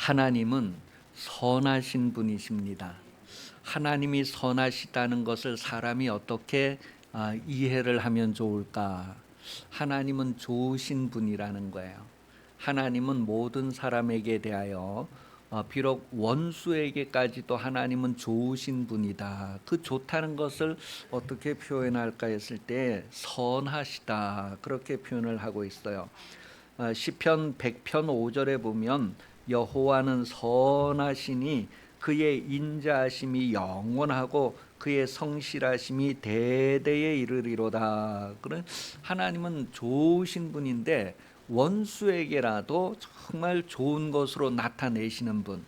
하나님은 선하신 분이십니다. 하나님이 선하시다는 것을 사람이 어떻게 이해를 하면 좋을까? 하나님은 좋으신 분이라는 거예요. 하나님은 모든 사람에게 대하여 비록 원수에게까지도 하나님은 좋으신 분이다. 그 좋다는 것을 어떻게 표현할까 했을 때 선하시다 그렇게 표현을 하고 있어요. 시편 100편 5절에 보면 여호와는 선하시니 그의 인자하심이 영원하고 그의 성실하심이 대대에 이르리로다. 그런 하나님은 좋으신 분인데 원수에게라도 정말 좋은 것으로 나타내시는 분.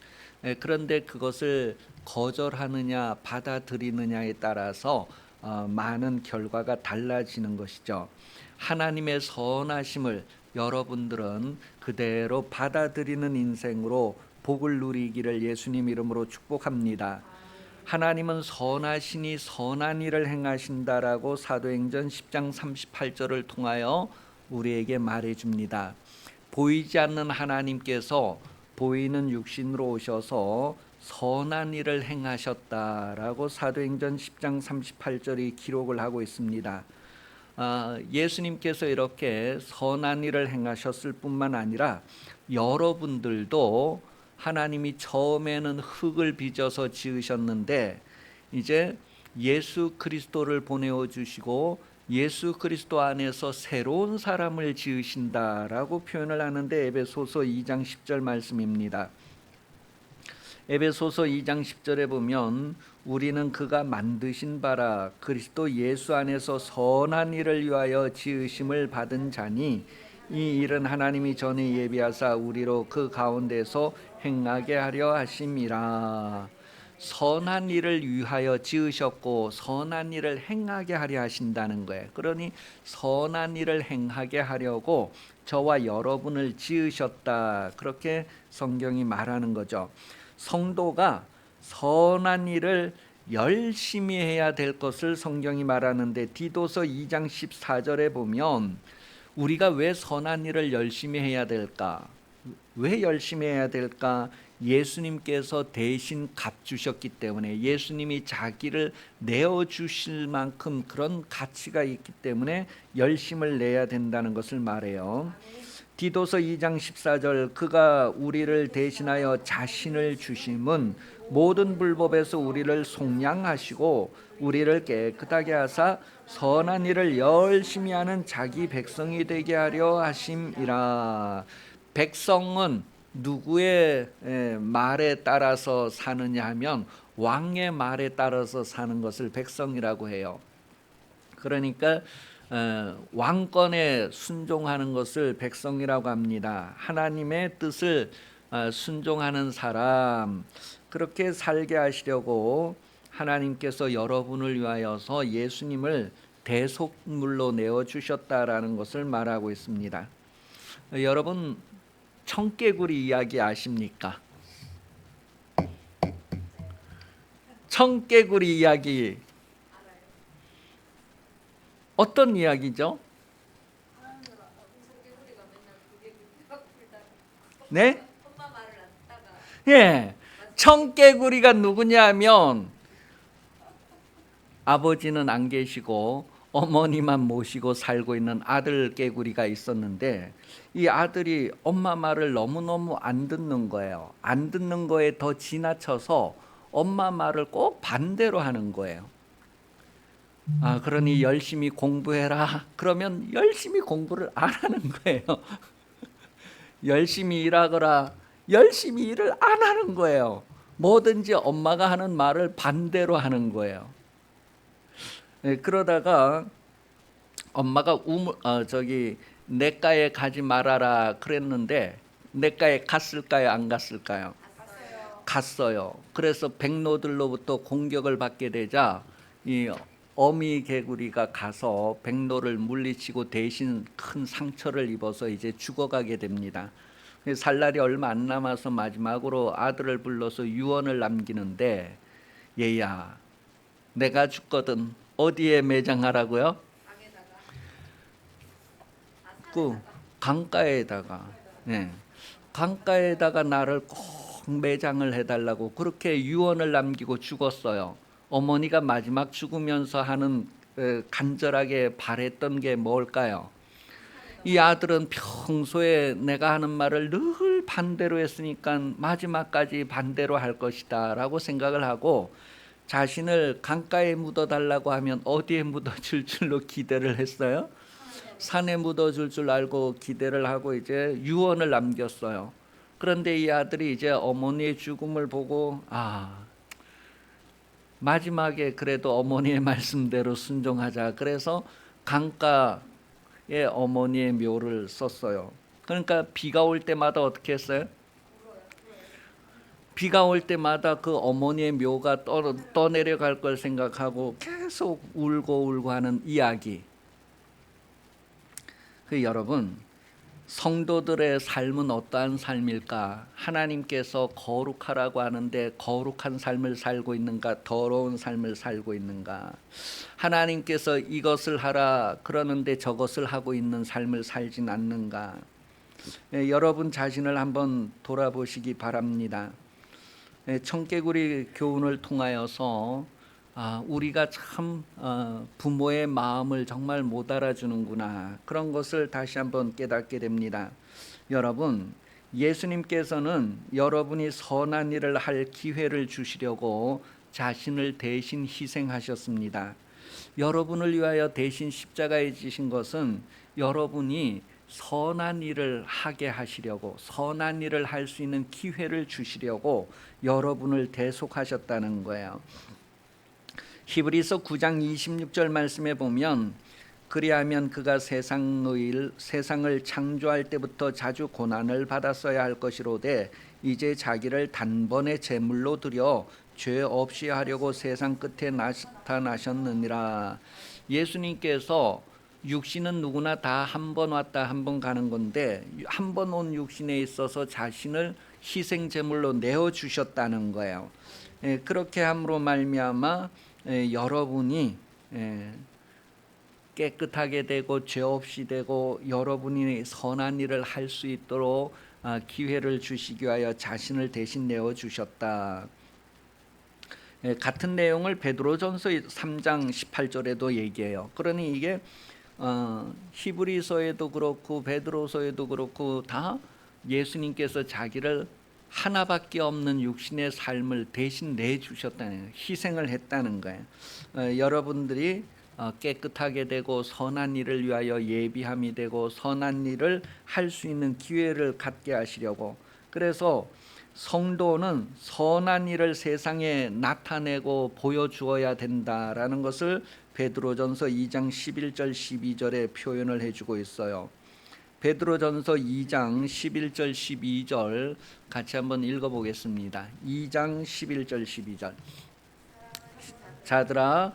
그런데 그것을 거절하느냐 받아들이느냐에 따라서 많은 결과가 달라지는 것이죠. 하나님의 선하심을 여러분들은 그대로 받아들이는 인생으로 복을 누리기를 예수님 이름으로 축복합니다. 하나님은 선하시니 선한 일을 행하신다라고 사도행전 10장 38절을 통하여 우리에게 말해줍니다. 보이지 않는 하나님께서 보이는 육신으로 오셔서 선한 일을 행하셨다라고 사도행전 10장 38절이 기록을 하고 있습니다. 예수님께서 이렇게 선한 일을 행하셨을 뿐만 아니라 여러분들도 하나님이 처음에는 흙을 빚어서 지으셨는데 이제 예수 그리스도를 보내어 주시고 예수 그리스도 안에서 새로운 사람을 지으신다라고 표현을 하는데 에베소서 2장 10절 말씀입니다. 에베소서 2장 10절에 보면 우리는 그가 만드신 바라 그리스도 예수 안에서 선한 일을 위하여 지으심을 받은 자니 이 일은 하나님이 전에 예비하사 우리로 그 가운데서 행하게 하려 하심이라. 선한 일을 위하여 지으셨고 선한 일을 행하게 하려 하신다는 거예요. 그러니 선한 일을 행하게 하려고 저와 여러분을 지으셨다 그렇게 성경이 말하는 거죠. 성도가 선한 일을 열심히 해야 될 것을 성경이 말하는데 디도서 2장 14절에 보면 우리가 왜 선한 일을 열심히 해야 될까? 왜 열심히 해야 될까? 예수님께서 대신 값주셨기 때문에 예수님이 자기를 내어주실 만큼 그런 가치가 있기 때문에 열심을 내야 된다는 것을 말해요. 디도서 2장 14절 그가 우리를 대신하여 자신을 주심은 모든 불법에서 우리를 속량하시고 우리를 깨끗하게 하사 선한 일을 열심히 하는 자기 백성이 되게 하려 하심이라. 백성은 누구의 말에 따라서 사느냐 하면 왕의 말에 따라서 사는 것을 백성이라고 해요. 그러니까 왕권에 순종하는 것을 백성이라고 합니다. 하나님의 뜻을 순종하는 사람, 그렇게 살게 하시려고 하나님께서 여러분을 위하여서 예수님을 대속물로 내어주셨다라는 것을 말하고 있습니다. 여러분 청개구리 이야기 아십니까? 청개구리 이야기 어떤 이야기죠? 네? 예, 청개구리가 누구냐면 아버지는 안 계시고 어머니만 모시고 살고 있는 아들 개구리가 있었는데 이 아들이 엄마 말을 너무너무 안 듣는 거예요. 안 듣는 거에 더 지나쳐서 엄마 말을 꼭 반대로 하는 거예요. 그러니 열심히 공부해라. 그러면 열심히 공부를 안 하는 거예요. 열심히 일하거라. 열심히 일을 안 하는 거예요. 뭐든지 엄마가 하는 말을 반대로 하는 거예요. 그러다가 엄마가 냇가에 가지 말아라 그랬는데 냇가에 갔을까요? 안 갔을까요? 갔어요. 그래서 백로들로부터 공격을 받게 되자 이 어미 개구리가 가서 백로를 물리치고 대신 큰 상처를 입어서 이제 죽어가게 됩니다. 살 날이 얼마 안 남아서 마지막으로 아들을 불러서 유언을 남기는데 얘야 내가 죽거든 어디에 매장하라고요? 그 강가에다가 강가에다가 나를 꼭 매장을 해달라고 그렇게 유언을 남기고 죽었어요. 어머니가 마지막 죽으면서 하는 간절하게 바랬던 게 뭘까요? 이 아들은 평소에 내가 하는 말을 늘 반대로 했으니까 마지막까지 반대로 할 것이다 라고 생각을 하고, 자신을 강가에 묻어달라고 하면 어디에 묻어줄 줄로 기대를 했어요? 산에 묻어줄 줄 알고 기대를 하고 이제 유언을 남겼어요. 그런데 이 아들이 이제 어머니의 죽음을 보고 마지막에 그래도 어머니의 말씀대로 순종하자, 그래서 강가에 어머니의 묘를 썼어요. 그러니까 비가 올 때마다 어떻게 했어요? 비가 올 때마다 그 어머니의 묘가 떠내려갈 걸 생각하고 계속 울고 하는 이야기. 여러분, 성도들의 삶은 어떠한 삶일까? 하나님께서 거룩하라고 하는데 거룩한 삶을 살고 있는가? 더러운 삶을 살고 있는가? 하나님께서 이것을 하라 그러는데 저것을 하고 있는 삶을 살진 않는가? 여러분 자신을 한번 돌아보시기 바랍니다. 청개구리 교훈을 통하여서 우리가 참 부모의 마음을 정말 못 알아주는구나, 그런 것을 다시 한번 깨닫게 됩니다. 여러분, 예수님께서는 여러분이 선한 일을 할 기회를 주시려고 자신을 대신 희생하셨습니다. 여러분을 위하여 대신 십자가에 지신 것은 여러분이 선한 일을 하게 하시려고, 선한 일을 할 수 있는 기회를 주시려고 여러분을 대속하셨다는 거예요. 히브리서 9장 26절 말씀에 보면, 그리하면 그가 세상을 창조할 때부터 자주 고난을 받았어야 할 것이로되 이제 자기를 단번에 제물로 드려 죄 없이 하려고 세상 끝에 나타나셨느니라. 예수님께서 육신은 누구나 다 한 번 왔다 한 번 가는 건데, 한 번 온 육신에 있어서 자신을 희생 제물로 내어 주셨다는 거예요. 그렇게 함으로 말미암아 여러분이 깨끗하게 되고 죄 없이 되고 여러분이 선한 일을 할 수 있도록 기회를 주시기 위하여 자신을 대신 내어 주셨다. 같은 내용을 베드로전서 3장 18절에도 얘기해요. 그러니 이게 히브리서에도 그렇고 베드로서에도 그렇고 다 예수님께서 자기를 하나밖에 없는 육신의 삶을 대신 내주셨다는, 희생을 했다는 거예요. 여러분들이 깨끗하게 되고 선한 일을 위하여 예비함이 되고 선한 일을 할 수 있는 기회를 갖게 하시려고, 그래서 성도는 선한 일을 세상에 나타내고 보여주어야 된다라는 것을 베드로전서 2장 11절 12절에 표현을 해주고 있어요. 베드로전서 2장 11절 12절 같이 한번 읽어보겠습니다. 2장 11절 12절. 자들아,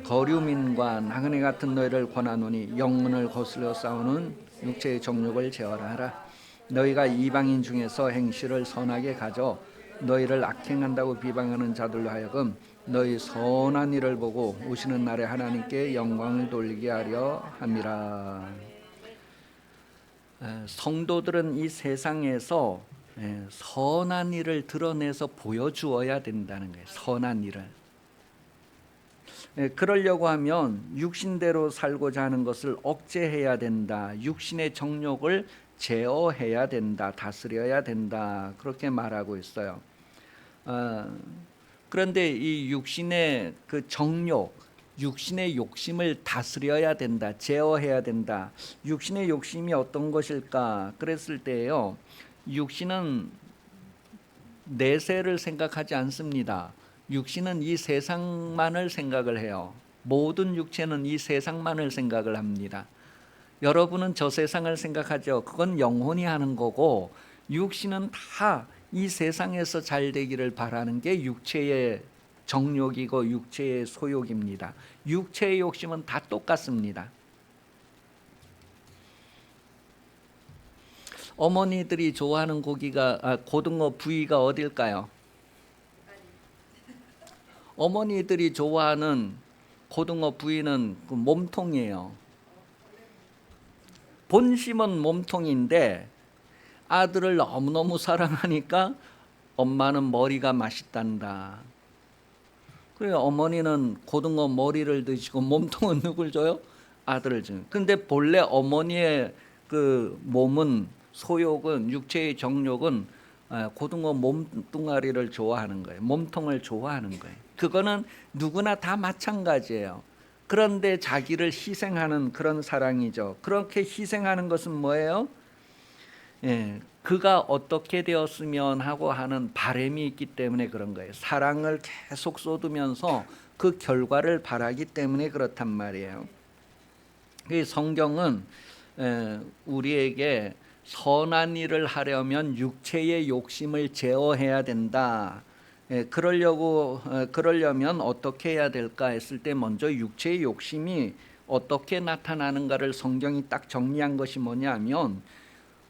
거류민과 나그네 같은 너희를 권하노니 영문을 거슬려 싸우는 육체의 정욕을 제어하라. 너희가 이방인 중에서 행실을 선하게 가져 너희를 악행한다고 비방하는 자들로 하여금 너희 선한 일을 보고 오시는 날에 하나님께 영광을 돌리게 하려 함이라. 성도들은 이 세상에서 선한 일을 드러내서 보여주어야 된다는 거예요. 선한 일을. 그러려고 하면 육신대로 살고자 하는 것을 억제해야 된다. 육신의 정욕을 제어해야 된다. 다스려야 된다. 그렇게 말하고 있어요. 그런데 이 육신의 그 정욕, 육신의 욕심을 다스려야 된다. 제어해야 된다. 육신의 욕심이 어떤 것일까? 그랬을 때요, 육신은 내세를 생각하지 않습니다. 육신은 이 세상만을 생각을 해요. 모든 육체는 이 세상만을 생각을 합니다. 여러분은 저 세상을 생각하죠. 그건 영혼이 하는 거고, 육신은 다 이 세상에서 잘 되기를 바라는 게 육체의 정욕이고 육체의 소욕입니다. 육체의 욕심은 다 똑같습니다. 어머니들이 좋아하는 고등어 부위가 어딜까요? 어머니들이 좋아하는 고등어 부위는 그 몸통이에요. 본심은 몸통인데 아들을 너무너무 사랑하니까 엄마는 머리가 맛있단다. 그래 어머니는 고등어 머리를 드시고 몸통은 누굴 줘요? 아들을 줘요. 근데 본래 어머니의 그 몸은 소욕은 육체의 정욕은 고등어 몸뚱아리를 좋아하는 거예요. 몸통을 좋아하는 거예요. 그거는 누구나 다 마찬가지예요. 그런데 자기를 희생하는 그런 사랑이죠. 그렇게 희생하는 것은 뭐예요? 예, 그가 어떻게 되었으면 하고 하는 바람이 있기 때문에 그런 거예요. 사랑을 계속 쏟으면서 그 결과를 바라기 때문에 그렇단 말이에요. 이 성경은 우리에게 선한 일을 하려면 육체의 욕심을 제어해야 된다. 그러려면 어떻게 해야 될까 했을 때 먼저 육체의 욕심이 어떻게 나타나는가를 성경이 딱 정리한 것이 뭐냐면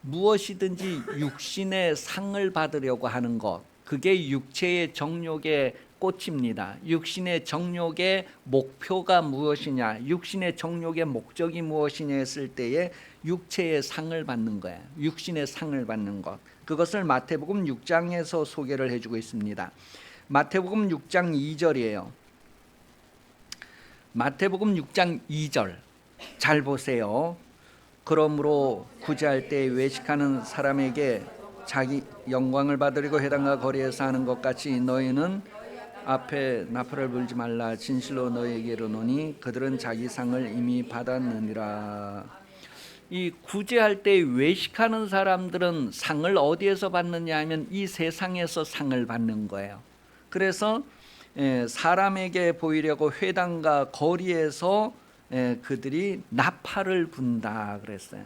무엇이든지 육신의 상을 받으려고 하는 것, 그게 육체의 정욕의 꽃입니다. 육신의 정욕의 목표가 무엇이냐, 육신의 정욕의 목적이 무엇이냐 했을 때에 육체의 상을 받는 거예요. 육신의 상을 받는 것, 그것을 마태복음 6장에서 소개를 해주고 있습니다. 마태복음 6장 2절이에요. 마태복음 6장 2절 잘 보세요. 그러므로 구제할 때 외식하는 사람에게 자기 영광을 받으려고 회당과 거리에서 하는 것 같이 너희는 앞에 나팔을 불지 말라. 진실로 너희에게 이르노니 그들은 자기 상을 이미 받았느니라. 이 구제할 때 외식하는 사람들은 상을 어디에서 받느냐 하면 이 세상에서 상을 받는 거예요. 그래서 사람에게 보이려고 회당과 거리에서 그들이 나팔을 분다 그랬어요.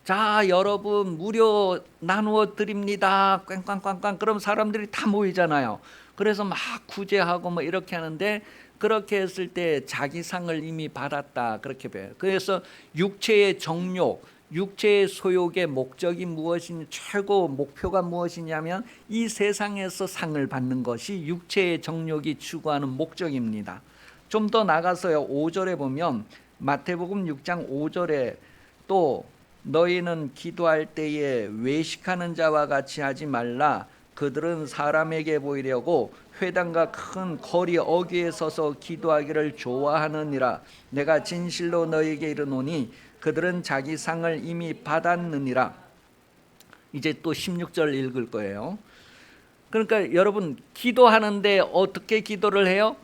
자 여러분 무료 나누어 드립니다. 꽝꽝꽝꽝. 그럼 사람들이 다 모이잖아요. 그래서 막 구제하고 뭐 이렇게 하는데 그렇게 했을 때 자기 상을 이미 받았다 그렇게 봐요. 그래서 육체의 정욕, 육체의 소욕의 목적이 무엇이냐, 최고 목표가 무엇이냐면 이 세상에서 상을 받는 것이 육체의 정욕이 추구하는 목적입니다. 좀 더 나가서요 5절에 보면 마태복음 6장 5절에 또 너희는 기도할 때에 외식하는 자와 같이 하지 말라. 그들은 사람에게 보이려고 회당과 큰 거리 어귀에 서서 기도하기를 좋아하느니라. 내가 진실로 너희에게 이르노니 그들은 자기 상을 이미 받았느니라. 이제 또 16절 읽을 거예요. 그러니까 여러분 기도하는데 어떻게 기도를 해요?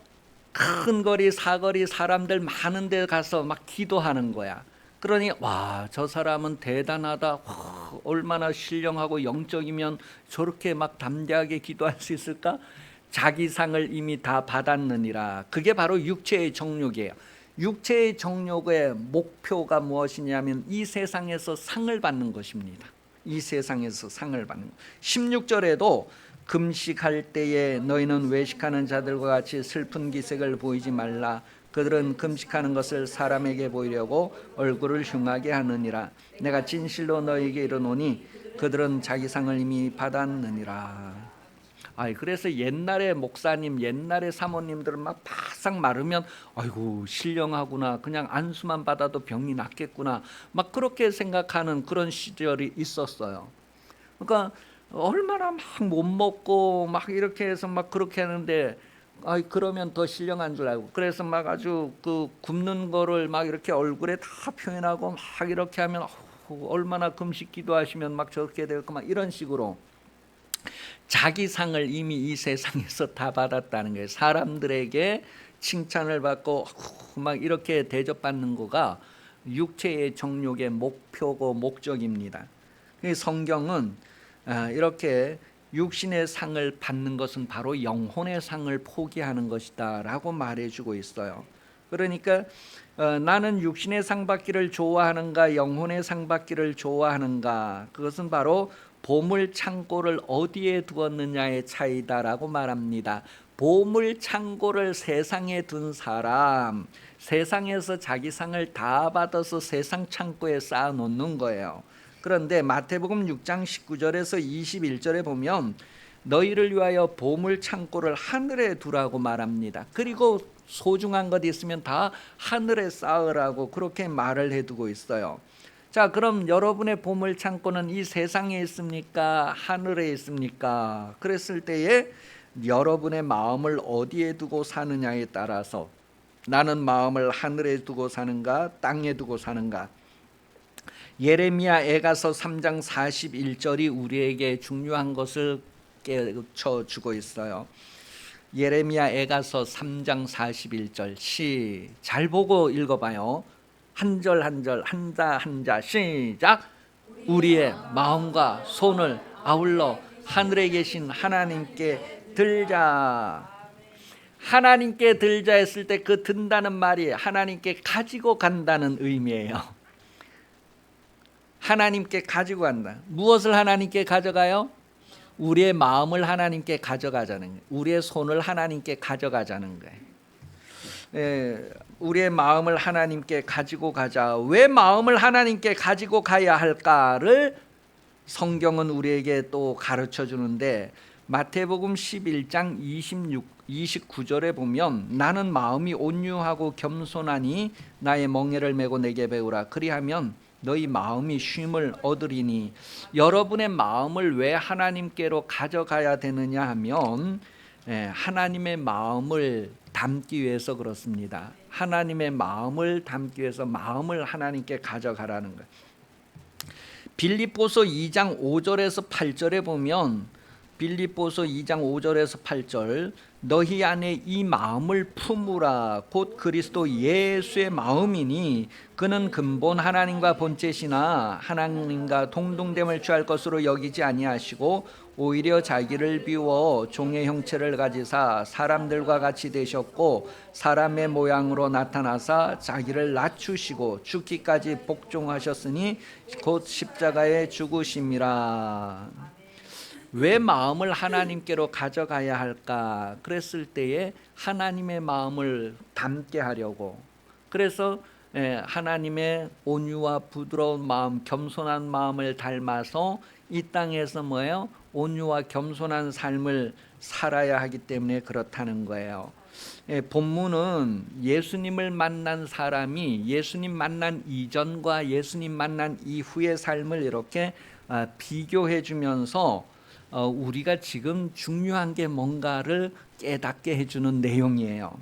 큰 거리 사거리 사람들 많은 데 가서 막 기도하는 거야. 그러니 와, 저 사람은 대단하다. 와, 얼마나 신령하고 영적이면 저렇게 막 담대하게 기도할 수 있을까? 자기 상을 이미 다 받았느니라. 그게 바로 육체의 정욕이에요. 육체의 정욕의 목표가 무엇이냐면 이 세상에서 상을 받는 것입니다. 이 세상에서 상을 받는 것. 16절에도 금식할 때에 너희는 외식하는 자들과 같이 슬픈 기색을 보이지 말라. 그들은 금식하는 것을 사람에게 보이려고 얼굴을 흉하게 하느니라. 내가 진실로 너희에게 이르노니 그들은 자기 상을 이미 받았느니라. 그래서 옛날에 목사님, 옛날에 사모님들은 막 바싹 마르면 아이고 신령하구나, 그냥 안수만 받아도 병이 낫겠구나, 막 그렇게 생각하는 그런 시절이 있었어요. 그러니까 얼마나 막 못 먹고 막 이렇게 해서 막 그렇게 하는데 그러면 더 신령한 줄 알고, 그래서 막 아주 그 굽는 거를 막 이렇게 얼굴에 다 표현하고 막 이렇게 하면 얼마나 금식 기도하시면 막 저렇게 될까, 막 이런 식으로 자기 상을 이미 이 세상에서 다 받았다는 거예요. 사람들에게 칭찬을 받고 막 이렇게 대접받는 거가 육체의 정욕의 목표고 목적입니다. 성경은 이렇게 육신의 상을 받는 것은 바로 영혼의 상을 포기하는 것이다 라고 말해주고 있어요. 그러니까 나는 육신의 상 받기를 좋아하는가 영혼의 상 받기를 좋아하는가, 그것은 바로 보물 창고를 어디에 두었느냐의 차이다라고 말합니다. 보물 창고를 세상에 둔 사람, 세상에서 자기 상을 다 받아서 세상 창고에 쌓아 놓는 거예요. 그런데 마태복음 6장 19절에서 21절에 보면 너희를 위하여 보물 창고를 하늘에 두라고 말합니다. 그리고 소중한 것 있으면 다 하늘에 쌓으라고 그렇게 말을 해두고 있어요. 자, 그럼 여러분의 보물 창고는 이 세상에 있습니까? 하늘에 있습니까? 그랬을 때에 여러분의 마음을 어디에 두고 사느냐에 따라서 나는 마음을 하늘에 두고 사는가 땅에 두고 사는가. 예레미야 에가서 3장 41절이 우리에게 중요한 것을 깨우쳐 주고 있어요. 예레미야 에가서 3장 41절 잘 보고 읽어봐요. 한 절 한 절 한자 한자 시작. 우리의 마음과 손을 아울러 하늘에 계신 하나님께 들자. 하나님께 들자 했을 때 그 든다는 말이 하나님께 가지고 간다는 의미예요. 하나님께 가지고 간다. 무엇을 하나님께 가져가요? 우리의 마음을 하나님께 가져가자는 거예요. 우리의 손을 하나님께 가져가자는 거예요. 우리의 마음을 하나님께 가지고 가자. 왜 마음을 하나님께 가지고 가야 할까를 성경은 우리에게 또 가르쳐 주는데, 마태복음 11장 29절에 보면 나는 마음이 온유하고 겸손하니 나의 멍에를 메고 내게 배우라. 그리하면 너희 마음이 쉼을 얻으리니. 여러분의 마음을 왜 하나님께로 가져가야 되느냐 하면 하나님의 마음을 담기 위해서 그렇습니다. 하나님의 마음을 담기 위해서 마음을 하나님께 가져가라는 거예요. 빌립보서 2장 5절에서 8절에 보면, 빌립보서 2장 5절에서 8절, 너희 안에 이 마음을 품으라. 곧 그리스도 예수의 마음이니 그는 근본 하나님과 본체시나 하나님과 동등됨을 취할 것으로 여기지 아니하시고 오히려 자기를 비워 종의 형체를 가지사 사람들과 같이 되셨고 사람의 모양으로 나타나사 자기를 낮추시고 죽기까지 복종하셨으니 곧 십자가에 죽으심이라. 왜 마음을 하나님께로 가져가야 할까? 그랬을 때에 하나님의 마음을 담게 하려고. 그래서 하나님의 온유와 부드러운 마음, 겸손한 마음을 닮아서 이 땅에서 뭐예요? 온유와 겸손한 삶을 살아야 하기 때문에 그렇다는 거예요. 본문은 예수님을 만난 사람이 예수님 만난 이전과 예수님 만난 이후의 삶을 이렇게 비교해 주면서 우리가 지금 중요한 게 뭔가를 깨닫게 해주는 내용이에요.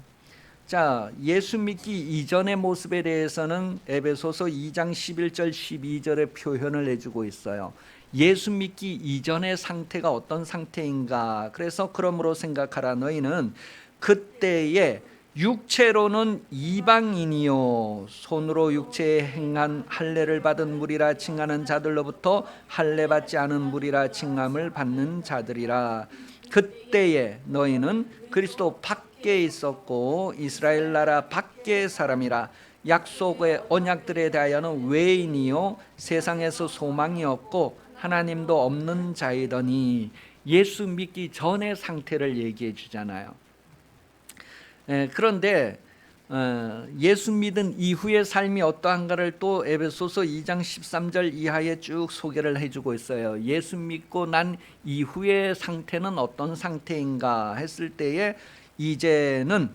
자, 예수 믿기 이전의 모습에 대해서는 에베소서 2장 11절 12절의 표현을 해주고 있어요. 예수 믿기 이전의 상태가 어떤 상태인가? 그래서 그러므로 생각하라. 너희는 그때에 육체로는 이방인이요 손으로 육체에 행한 할례를 받은 무리라 칭하는 자들로부터 할례 받지 않은 무리라 칭함을 받는 자들이라. 그때에 너희는 그리스도 밖에 있었고 이스라엘 나라 밖의 사람이라. 약속의 언약들에 대하여는 외인이요 세상에서 소망이 없고 하나님도 없는 자이더니. 예수 믿기 전의 상태를 얘기해 주잖아요. 그런데 예수 믿은 이후의 삶이 어떠한가를 또 에베소서 2장 13절 이하에 쭉 소개를 해주고 있어요. 예수 믿고 난 이후의 상태는 어떤 상태인가 했을 때에, 이제는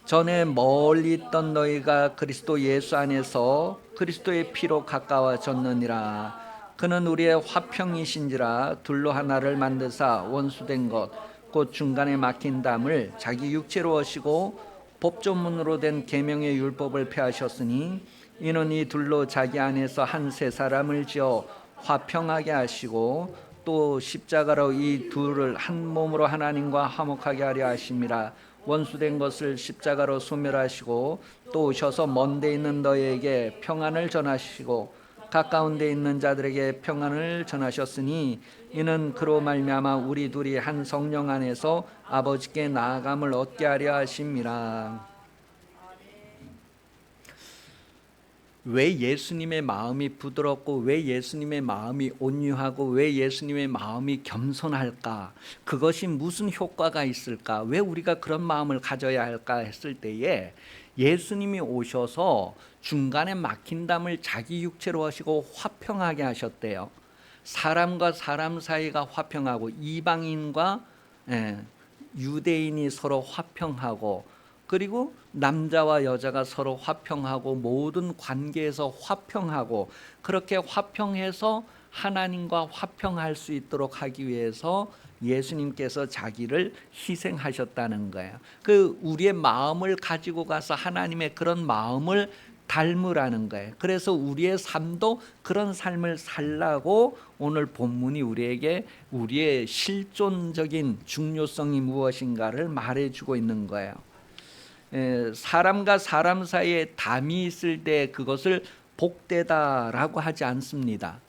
전에 멀리 있던 너희가 그리스도 예수 안에서 그리스도의 피로 가까워졌느니라. 그는 우리의 화평이신지라 둘로 하나를 만드사 원수된 것 곧 중간에 막힌 담을 자기 육체로 하시고 법조문으로 된 계명의 율법을 폐하셨으니 이는 이 둘로 자기 안에서 한 세 사람을 지어 화평하게 하시고 또 십자가로 이 둘을 한 몸으로 하나님과 화목하게 하려 하심이라. 원수된 것을 십자가로 소멸하시고 또 오셔서 먼 데 있는 너희에게 평안을 전하시고 가까운 데 있는 자들에게 평안을 전하셨으니 이는 그로 말미암아 우리 둘이 한 성령 안에서 아버지께 나아감을 얻게 하려 하심이라. 왜 예수님의 마음이 부드럽고 왜 예수님의 마음이 온유하고 왜 예수님의 마음이 겸손할까? 그것이 무슨 효과가 있을까? 왜 우리가 그런 마음을 가져야 할까 했을 때에, 예수님이 오셔서 중간에 막힌 담을 자기 육체로 하시고 화평하게 하셨대요. 사람과 사람 사이가 화평하고 이방인과 유대인이 서로 화평하고 그리고 남자와 여자가 서로 화평하고 모든 관계에서 화평하고 그렇게 화평해서 하나님과 화평할 수 있도록 하기 위해서 예수님께서 자기를 희생하셨다는 거예요. 그 우리의 마음을 가지고 가서 하나님의 그런 마음을 닮으라는 거예요. 그래서 우리의 삶도 그런 삶을 살라고 오늘 본문이 우리에게 우리의 실존적인 중요성이 무엇인가를 말해주고 있는 거예요. 사람과 사람 사이에 담이 있을 때 그것을 복되다라고 하지 않습니다.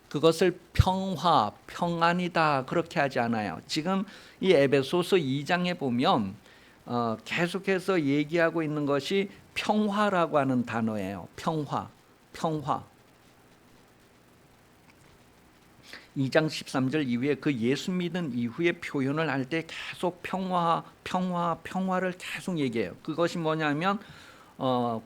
그것을 평화, 평안이다 그렇게 하지 않아요. 지금 이 에베소서 2장에 보면 계속해서 얘기하고 있는 것이 평화라고 하는 단어예요. 평화, 평화. 2장 13절 이후에 그 예수 믿은 이후에 표현을 할 때 계속 평화, 평화, 평화를 계속 얘기해요. 그것이 뭐냐면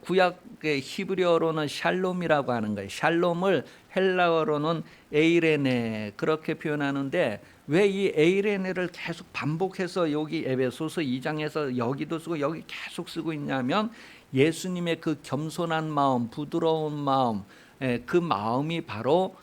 구약의 히브리어로는 샬롬이라고 하는 거예요. 샬롬을 헬라어로는 에이레네 그렇게 표현하는데 왜 이 에이레네를 계속 반복해서 여기 에베소서 2장에서 여기도 쓰고 여기 계속 쓰고 있냐면 예수님의 그 겸손한 마음, 부드러운 마음, 그 마음이 바로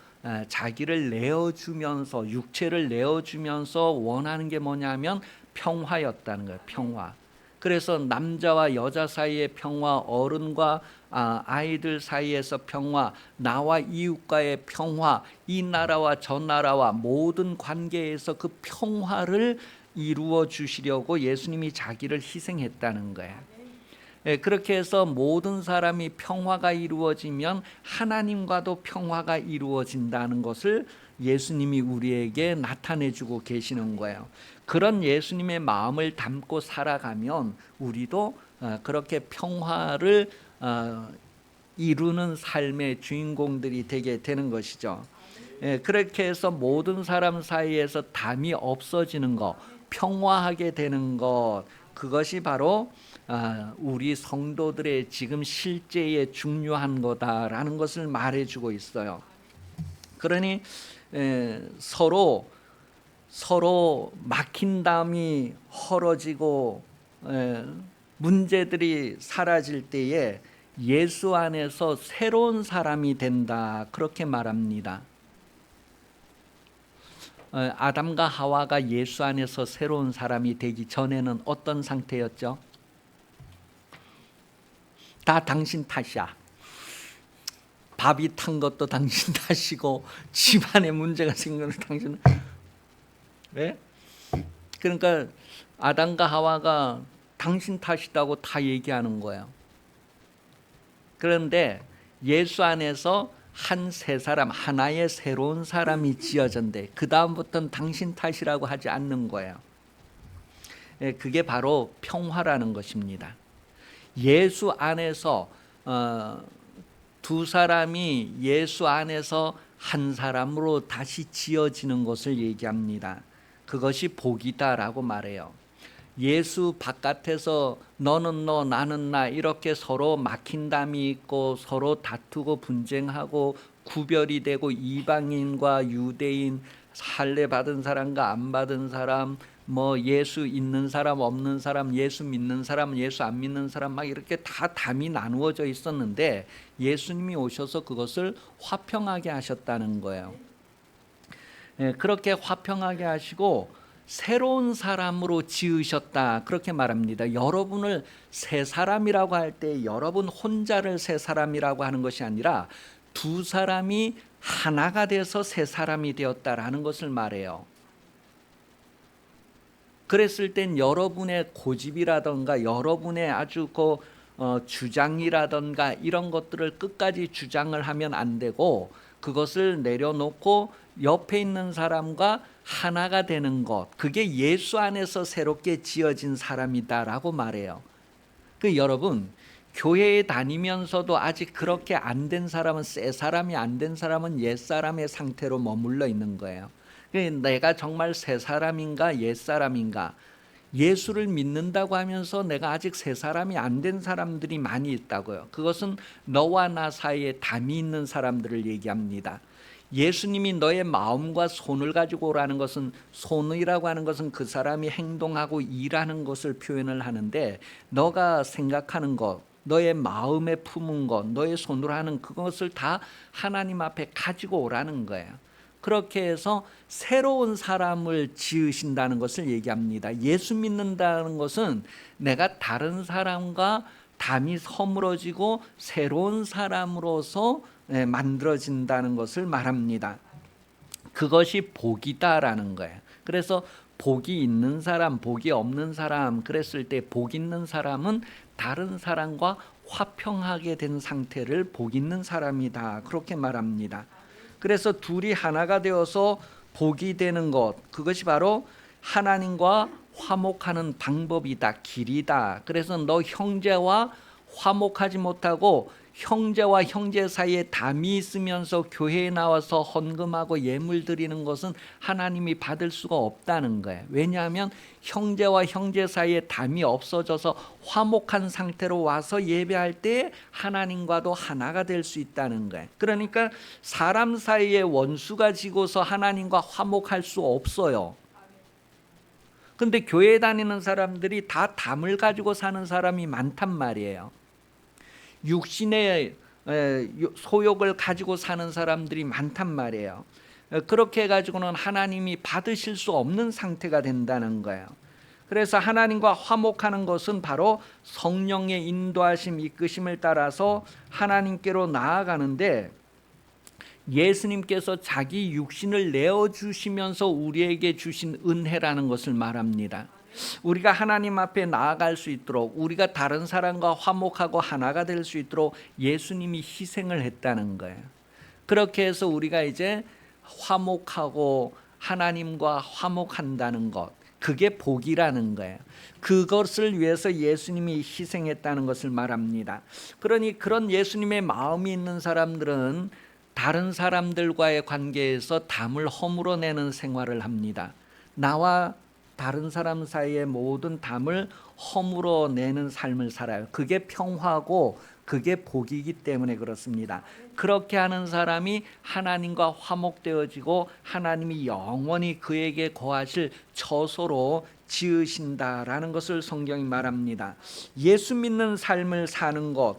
자기를 내어주면서 육체를 내어주면서 원하는 게 뭐냐면 평화였다는 거예요. 평화. 그래서 남자와 여자 사이의 평화, 어른과 아이들 사이에서 평화, 나와 이웃과의 평화, 이 나라와 저 나라와 모든 관계에서 그 평화를 이루어 주시려고 예수님이 자기를 희생했다는 거예요. 그렇게 해서 모든 사람이 평화가 이루어지면 하나님과도 평화가 이루어진다는 것을 예수님이 우리에게 나타내주고 계시는 거예요. 그런 예수님의 마음을 담고 살아가면 우리도 그렇게 평화를 이루는 삶의 주인공들이 되게 되는 것이죠. 그렇게 해서 모든 사람 사이에서 담이 없어지는 것, 평화하게 되는 것, 그것이 바로 우리 성도들의 지금 실제의 중요한 거다라는 것을 말해주고 있어요. 그러니 서로 막힌 담이 헐어지고 문제들이 사라질 때에 예수 안에서 새로운 사람이 된다 그렇게 말합니다. 아담과 하와가 예수 안에서 새로운 사람이 되기 전에는 어떤 상태였죠? 다 당신 탓이야. 밥이 탄 것도 당신 탓이고 집안에 문제가 생기는 당신은 왜? 그러니까 아담과 하와가 당신 탓이다고 다 얘기하는 거예요. 그런데 예수 안에서 한 새 사람, 하나의 새로운 사람이 지어진대. 그 다음부터는 당신 탓이라고 하지 않는 거예요. 그게 바로 평화라는 것입니다. 예수 안에서 두 사람이 예수 안에서 한 사람으로 다시 지어지는 것을 얘기합니다. 그것이 복이다라고 말해요. 예수 바깥에서 너는 너 나는 나 이렇게 서로 막힌 담이 있고 서로 다투고 분쟁하고 구별이 되고 이방인과 유대인, 할례 받은 사람과 안 받은 사람, 뭐 예수 있는 사람 없는 사람, 예수 믿는 사람 예수 안 믿는 사람 막 이렇게 다 담이 나누어져 있었는데 예수님이 오셔서 그것을 화평하게 하셨다는 거예요. 그렇게 화평하게 하시고 새로운 사람으로 지으셨다 그렇게 말합니다. 여러분을 새 사람이라고 할 때 여러분 혼자를 새 사람이라고 하는 것이 아니라 두 사람이 하나가 돼서 새 사람이 되었다라는 것을 말해요. 그랬을 땐 여러분의 고집이라던가 여러분의 아주 주장이라던가 이런 것들을 끝까지 주장을 하면 안 되고 그것을 내려놓고 옆에 있는 사람과 하나가 되는 것, 그게 예수 안에서 새롭게 지어진 사람이다라고 말해요. 여러분 교회에 다니면서도 아직 그렇게 안 된 사람은 새 사람이 안 된 사람은 옛 사람의 상태로 머물러 있는 거예요. 내가 정말 새 사람인가 옛 사람인가, 예수를 믿는다고 하면서 내가 아직 새 사람이 안 된 사람들이 많이 있다고요. 그것은 너와 나 사이에 담이 있는 사람들을 얘기합니다. 예수님이 너의 마음과 손을 가지고 오라는 것은, 손이라고 하는 것은 그 사람이 행동하고 일하는 것을 표현을 하는데, 너가 생각하는 것, 너의 마음에 품은 것, 너의 손으로 하는 그것을 다 하나님 앞에 가지고 오라는 거예요. 그렇게 해서 새로운 사람을 지으신다는 것을 얘기합니다. 예수 믿는다는 것은 내가 다른 사람과 담이 허물어지고 새로운 사람으로서 만들어진다는 것을 말합니다. 그것이 복이다라는 거예요. 그래서 복이 있는 사람, 복이 없는 사람, 그랬을 때 복 있는 사람은 다른 사람과 화평하게 된 상태를 복 있는 사람이다, 그렇게 말합니다. 그래서 둘이 하나가 되어서 복이 되는 것, 그것이 바로 하나님과 화목하는 방법이다, 길이다. 그래서 너 형제와 화목하지 못하고 형제와 형제 사이에 담이 있으면서 교회에 나와서 헌금하고 예물 드리는 것은 하나님이 받을 수가 없다는 거예요. 왜냐하면 형제와 형제 사이에 담이 없어져서 화목한 상태로 와서 예배할 때 하나님과도 하나가 될 수 있다는 거예요. 그러니까 사람 사이에 원수가 지고서 하나님과 화목할 수 없어요. 근데 교회 다니는 사람들이 다 담을 가지고 사는 사람이 많단 말이에요. 육신의 소욕을 가지고 사는 사람들이 많단 말이에요. 그렇게 해가지고는 하나님이 받으실 수 없는 상태가 된다는 거예요. 그래서 하나님과 화목하는 것은 바로 성령의 인도하심, 이끄심을 따라서 하나님께로 나아가는데, 예수님께서 자기 육신을 내어주시면서 우리에게 주신 은혜라는 것을 말합니다. 우리가 하나님 앞에 나아갈 수 있도록, 우리가 다른 사람과 화목하고 하나가 될 수 있도록 예수님이 희생을 했다는 거예요. 그렇게 해서 우리가 이제 화목하고 하나님과 화목한다는 것, 그게 복이라는 거예요. 그것을 위해서 예수님이 희생했다는 것을 말합니다. 그러니 그런 예수님의 마음이 있는 사람들은 다른 사람들과의 관계에서 담을 허물어내는 생활을 합니다. 나와 다른 사람 사이의 모든 담을 허물어내는 삶을 살아요. 그게 평화고 그게 복이기 때문에 그렇습니다. 그렇게 하는 사람이 하나님과 화목되어지고 하나님이 영원히 그에게 거하실 처소로 지으신다라는 것을 성경이 말합니다. 예수 믿는 삶을 사는 것,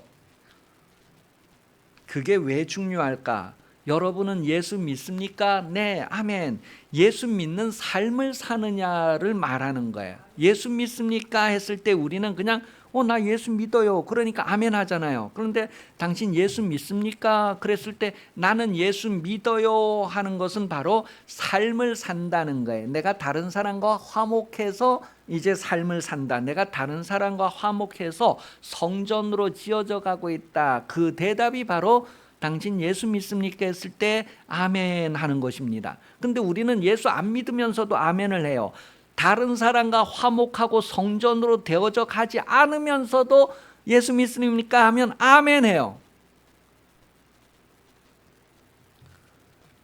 그게 왜 중요할까? 여러분은 예수 믿습니까? 네, 아멘. 예수 믿는 삶을 사느냐를 말하는 거예요. 예수 믿습니까? 했을 때 우리는 그냥 나 예수 믿어요, 그러니까 아멘 하잖아요. 그런데 당신 예수 믿습니까? 그랬을 때 나는 예수 믿어요 하는 것은 바로 삶을 산다는 거예요. 내가 다른 사람과 화목해서 이제 삶을 산다. 내가 다른 사람과 화목해서 성전으로 지어져 가고 있다. 그 대답이 바로 당신 예수 믿습니까? 했을 때 아멘 하는 것입니다. 근데 우리는 예수 안 믿으면서도 아멘을 해요. 다른 사람과 화목하고 성전으로 되어져 가지 않으면서도 예수 믿습니까? 하면 아멘 해요.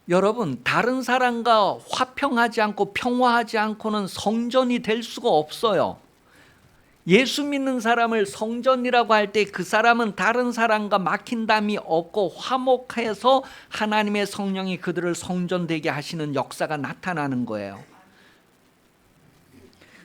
여러분, 다른 사람과 화평하지 않고 평화하지 않고는 성전이 될 수가 없어요. 예수 믿는 사람을 성전이라고 할 때 그 사람은 다른 사람과 막힌 담이 없고 화목해서 하나님의 성령이 그들을 성전되게 하시는 역사가 나타나는 거예요.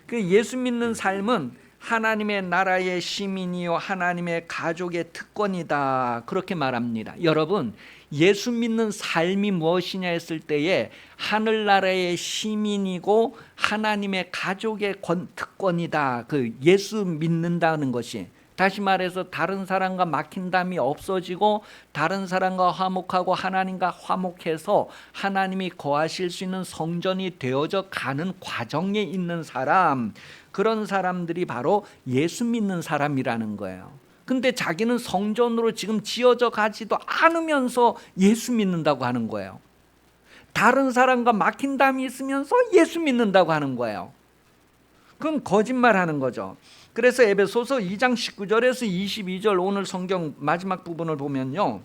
그 예수 믿는 삶은 하나님의 나라의 시민이요 하나님의 가족의 특권이다, 그렇게 말합니다. 여러분, 예수 믿는 삶이 무엇이냐 했을 때에 하늘나라의 시민이고 하나님의 가족의 특권이다. 그 예수 믿는다는 것이, 다시 말해서 다른 사람과 막힌 담이 없어지고 다른 사람과 화목하고 하나님과 화목해서 하나님이 거하실 수 있는 성전이 되어져 가는 과정에 있는 사람, 그런 사람들이 바로 예수 믿는 사람이라는 거예요. 근데 자기는 성전으로 지금 지어져 가지도 않으면서 예수 믿는다고 하는 거예요. 다른 사람과 막힌 담이 있으면서 예수 믿는다고 하는 거예요. 그건 거짓말하는 거죠. 그래서 에베소서 2장 19절에서 22절 오늘 성경 마지막 부분을 보면요,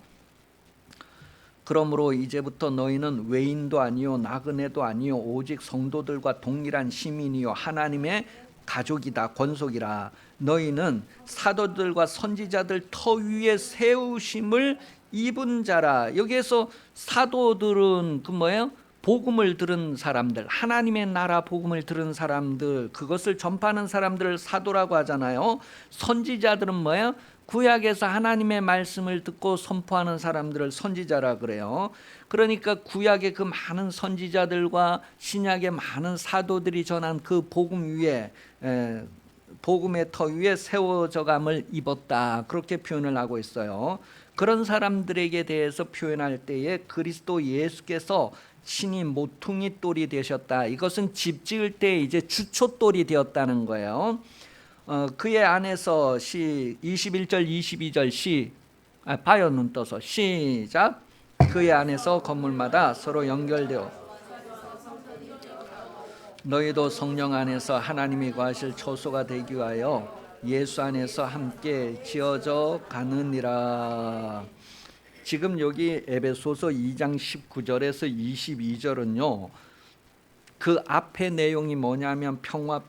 그러므로 이제부터 너희는 외인도 아니요 나그네도 아니요 오직 성도들과 동일한 시민이요 하나님의 가족이다, 권속이라. 너희는 사도들과 선지자들 터 위에 세우심을 입은 자라. 여기에서 사도들은 그 뭐예요? 복음을 들은 사람들, 하나님의 나라 복음을 들은 사람들, 그것을 전파하는 사람들을 사도라고 하잖아요. 선지자들은 뭐예요? 구약에서 하나님의 말씀을 듣고 선포하는 사람들을 선지자라 그래요. 그러니까 구약의 그 많은 선지자들과 신약의 많은 사도들이 전한 그 복음 위에, 복음의 터 위에 세워져감을 입었다, 그렇게 표현을 하고 있어요. 그런 사람들에게 대해서 표현할 때에 그리스도 예수께서 친히 모퉁이 돌이 되셨다, 이것은 집 지을 때 이제 주초돌이 되었다는 거예요. 그의 안에서 21절 22절 봐요, 눈 떠서 시작. 그의 안에서 건물마다 서로 연결되어 너희도 성령 안에서 하나님이 거하실 초소가 되기 위하여 예수 안에서 함께 지어져 가느니라. 지금 여기 에베소서 2장 19절에서 22절은요, 그 앞의 내용이 뭐냐면 평화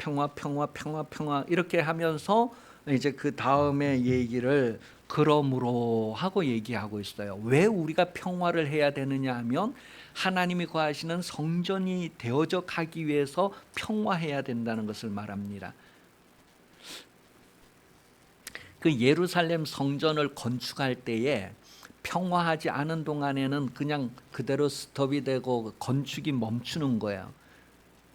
이렇게 하면서 이제 그 다음에 얘기를 그러므로 하고 얘기하고 있어요. 왜 우리가 평화를 해야 되느냐 하면 하나님이 거하시는 성전이 되어져 가기 위해서 평화해야 된다는 것을 말합니다. 그 예루살렘 성전을 건축할 때에 평화하지 않은 동안에는 그냥 그대로 스톱이 되고 건축이 멈추는 거예요.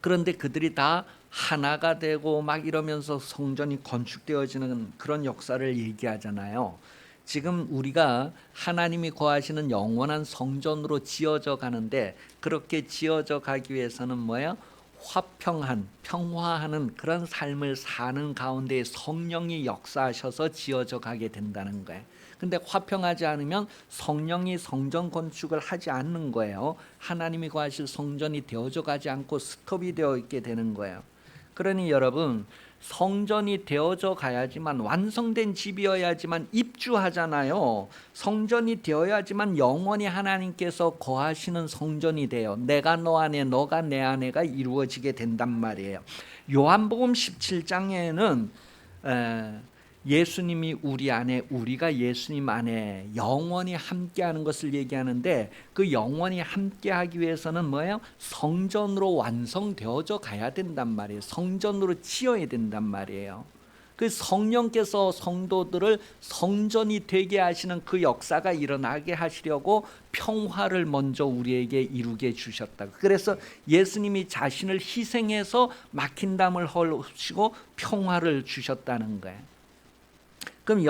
그런데 그들이 다 하나가 되고 막 이러면서 성전이 건축되어지는 그런 역사를 얘기하잖아요. 지금 우리가 하나님이 거하시는 영원한 성전으로 지어져 가는데, 그렇게 지어져 가기 위해서는 뭐예요? 화평한, 평화하는 그런 삶을 사는 가운데 성령이 역사하셔서 지어져 가게 된다는 거예요. 근데 화평하지 않으면 성령이 성전 건축을 하지 않는 거예요. 하나님이 거하실 성전이 되어져 가지 않고 스톱이 되어 있게 되는 거예요. 그러니 여러분, 성전이 되어져 가야지만, 완성된 집이어야지만 입주하잖아요. 성전이 되어야지만 영원히 하나님께서 거하시는 성전이 돼요. 내가 너 안에, 너가 내 안에가 이루어지게 된단 말이에요. 요한복음 17장에는 예수님이 우리 안에, 우리가 예수님 안에 영원히 함께하는 것을 얘기하는데, 그 영원히 함께하기 위해서는 뭐예요? 성전으로 완성되어져 가야 된단 말이에요. 성전으로 지어야 된단 말이에요. 그 성령께서 성도들을 성전이 되게 하시는 그 역사가 일어나게 하시려고 평화를 먼저 우리에게 이루게 주셨다. 그래서 예수님이 자신을 희생해서 막힌 담을 헐으시고 평화를 주셨다는 거예요. 그럼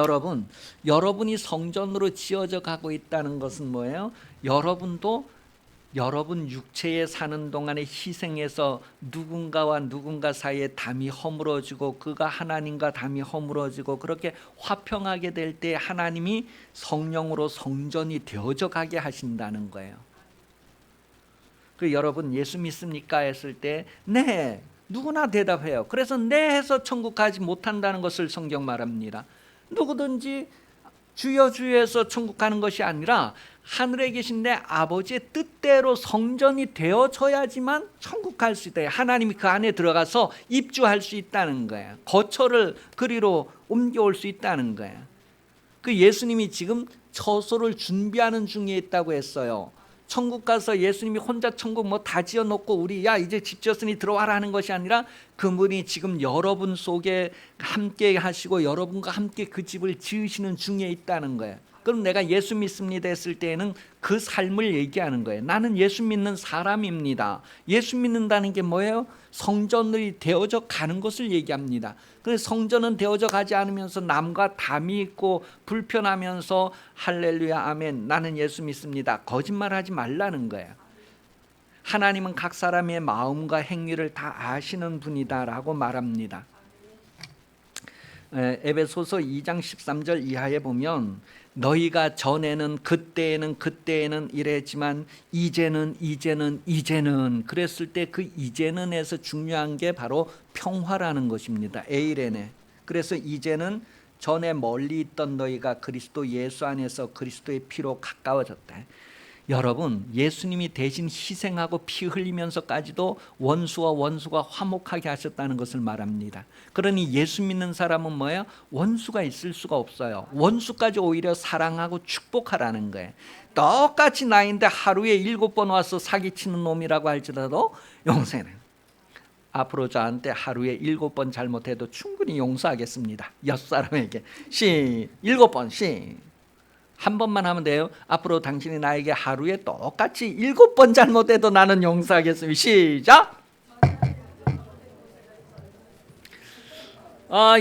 여러분이 성전으로 지어져 가고 있다는 것은 뭐예요? 여러분도 여러분 육체에 사는 동안에 희생해서 누군가와 누군가 사이에 담이 허물어지고, 그가 하나님과 담이 허물어지고, 그렇게 화평하게 될 때 하나님이 성령으로 성전이 되어져 가게 하신다는 거예요. 그 여러분 예수 믿습니까? 했을 때 네, 누구나 대답해요. 그래서 네 해서 천국 가지 못한다는 것을 성경 말합니다. 누구든지 주여 주여 해서 천국 가는 것이 아니라 하늘에 계신 내 아버지의 뜻대로 성전이 되어져야지만 천국 갈 수 있다. 하나님이 그 안에 들어가서 입주할 수 있다는 거예요. 거처를 그리로 옮겨올 수 있다는 거예요. 그 예수님이 지금 처소를 준비하는 중에 있다고 했어요. 천국 가서 예수님이 혼자 천국 뭐 다 지어놓고 우리 야 이제 집 지었으니 들어와라 하는 것이 아니라, 그분이 지금 여러분 속에 함께 하시고 여러분과 함께 그 집을 지으시는 중에 있다는 거예요. 그럼 내가 예수 믿습니다 했을 때에는 그 삶을 얘기하는 거예요. 나는 예수 믿는 사람입니다. 예수 믿는다는 게 뭐예요? 성전이 되어져 가는 것을 얘기합니다. 그래서 성전은 되어져 가지 않으면서 남과 담이 있고 불편하면서 할렐루야 아멘 나는 예수 믿습니다, 거짓말하지 말라는 거예요. 하나님은 각 사람의 마음과 행위를 다 아시는 분이다라고 말합니다. 에베소서 2장 13절 이하에 보면 너희가 전에는 그때에는 이랬지만 이제는 그랬을 때 그 이제는에서 중요한 게 바로 평화라는 것입니다. 에이레네. 그래서 이제는 전에 멀리 있던 너희가 그리스도 예수 안에서 그리스도의 피로 가까워졌다. 여러분, 예수님이 대신 희생하고 피 흘리면서까지도 원수와 원수가 화목하게 하셨다는 것을 말합니다. 그러니 예수 믿는 사람은 뭐예요? 원수가 있을 수가 없어요. 원수까지 오히려 사랑하고 축복하라는 거예요. 똑같이 나인데 하루에 7번 와서 사기치는 놈이라고 할지라도 용서해요. 앞으로 저한테 하루에 7번 잘못해도 충분히 용서하겠습니다. 옆사람에게 7번 한 번만 하면 돼요. 앞으로 당신이 나에게 하루에 똑같이 7번 잘못해도 나는 용서하겠습니다. 시작.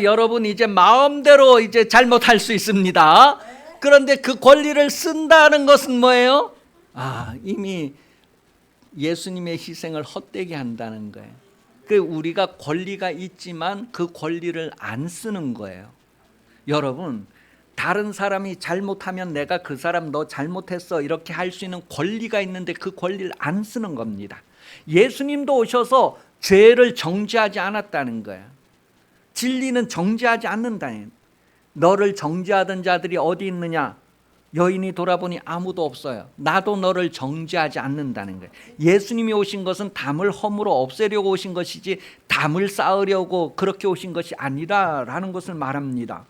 여러분 이제 마음대로 이제 잘못할 수 있습니다. 그런데 그 권리를 쓴다는 것은 뭐예요? 이미 예수님의 희생을 헛되게 한다는 거예요. 그 우리가 권리가 있지만 그 권리를 안 쓰는 거예요. 여러분, 다른 사람이 잘못하면 내가 그 사람 너 잘못했어 이렇게 할 수 있는 권리가 있는데 그 권리를 안 쓰는 겁니다. 예수님도 오셔서 죄를 정죄하지 않았다는 거예요. 진리는 정죄하지 않는다는. 너를 정죄하던 자들이 어디 있느냐? 여인이 돌아보니 아무도 없어요. 나도 너를 정죄하지 않는다는 거예요. 예수님이 오신 것은 담을 허물어 없애려고 오신 것이지 담을 쌓으려고 그렇게 오신 것이 아니라라는 것을 말합니다.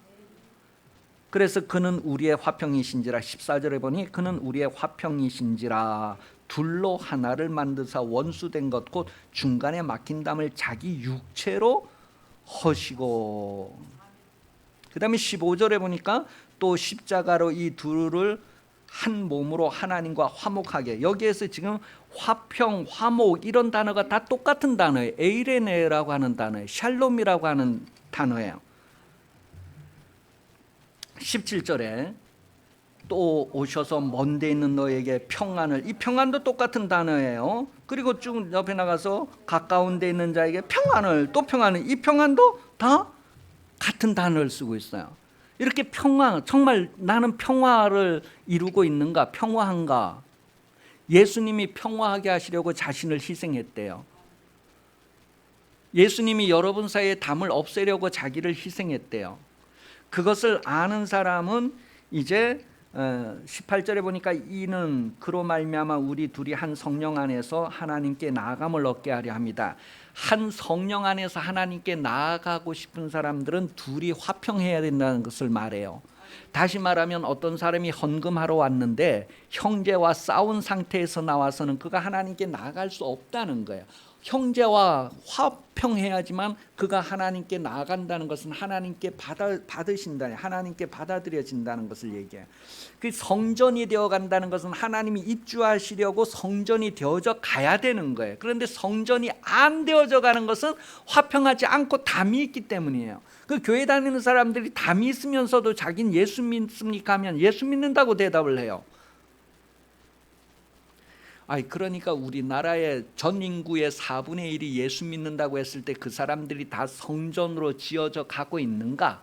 그래서 그는 우리의 화평이신지라 14절에 보니 그는 우리의 화평이신지라 둘로 하나를 만드사 원수된 것 곧 중간에 막힌 담을 자기 육체로 허시고. 그 다음에 15절에 보니까 또 십자가로 이 둘을 한 몸으로 하나님과 화목하게. 여기에서 지금 화평, 화목 이런 단어가 다 똑같은 단어예요. 에이레네라고 하는 단어예요. 샬롬이라고 하는 단어예요. 17절에 또 오셔서 먼데 있는 너에게 평안을. 이 평안도 똑같은 단어예요. 그리고 쭉 옆에 나가서 가까운 데 있는 자에게 평안을, 또 평안을. 이 평안도 다 같은 단어를 쓰고 있어요. 이렇게 평화, 정말 나는 평화를 이루고 있는가? 평화한가? 예수님이 평화하게 하시려고 자신을 희생했대요. 예수님이 여러분 사이에 담을 없애려고 자기를 희생했대요. 그것을 아는 사람은 이제 18절에 보니까 이는 그로 말미암아 우리 둘이 한 성령 안에서 하나님께 나아감을 얻게 하려 합니다. 한 성령 안에서 하나님께 나아가고 싶은 사람들은 둘이 화평해야 된다는 것을 말해요. 다시 말하면 어떤 사람이 헌금하러 왔는데 형제와 싸운 상태에서 나와서는 그가 하나님께 나아갈 수 없다는 거예요. 형제와 화평해야지만 그가 하나님께 나아간다는 것은 하나님께 받으신다, 하나님께 받아들여진다는 것을 얘기해요. 그 성전이 되어 간다는 것은 하나님이 입주하시려고 성전이 되어져 가야 되는 거예요. 그런데 성전이 안 되어져 가는 것은 화평하지 않고 담이 있기 때문이에요. 그 교회 다니는 사람들이 담이 있으면서도 자기는 예수 믿습니까 하면 예수 믿는다고 대답을 해요. 그러니까 우리나라의 전 인구의 4분의 1이 예수 믿는다고 했을 때 그 사람들이 다 성전으로 지어져 가고 있는가?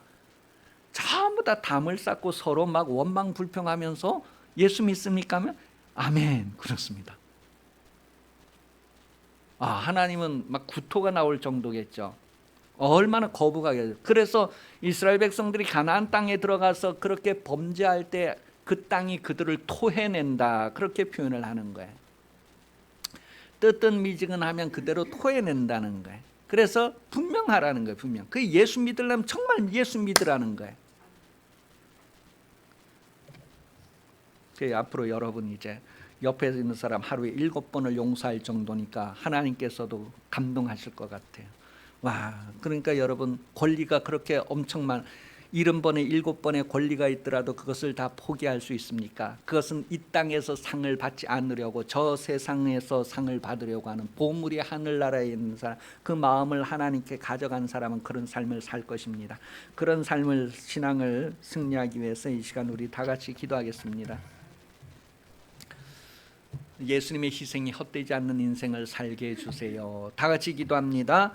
전부 다 담을 쌓고 서로 막 원망 불평하면서 예수 믿습니까 하면 아멘 그렇습니다. 하나님은 막 구토가 나올 정도겠죠. 얼마나 거부가게. 그래서 이스라엘 백성들이 가나안 땅에 들어가서 그렇게 범죄할 때 그 땅이 그들을 토해낸다 그렇게 표현을 하는 거예요. 뜨뜻미지근하면 그대로 토해낸다는 거예요. 그래서 분명하라는 거예요. 분명. 그 예수 믿으려면 정말 예수 믿으라는 거예요. 앞으로 여러분 이제 옆에 있는 사람 하루에 7번을 용서할 정도니까 하나님께서도 감동하실 것 같아요. 그러니까 여러분 권리가 그렇게 엄청 70번에 7번의 권리가 있더라도 그것을 다 포기할 수 있습니까? 그것은 이 땅에서 상을 받지 않으려고 저 세상에서 상을 받으려고 하는 보물이 하늘나라에 있는 사람, 그 마음을 하나님께 가져간 사람은 그런 삶을 살 것입니다. 그런 삶을 신앙을 승리하기 위해서 이 시간 우리 다 같이 기도하겠습니다. 예수님의 희생이 헛되지 않는 인생을 살게 해주세요. 다 같이 기도합니다.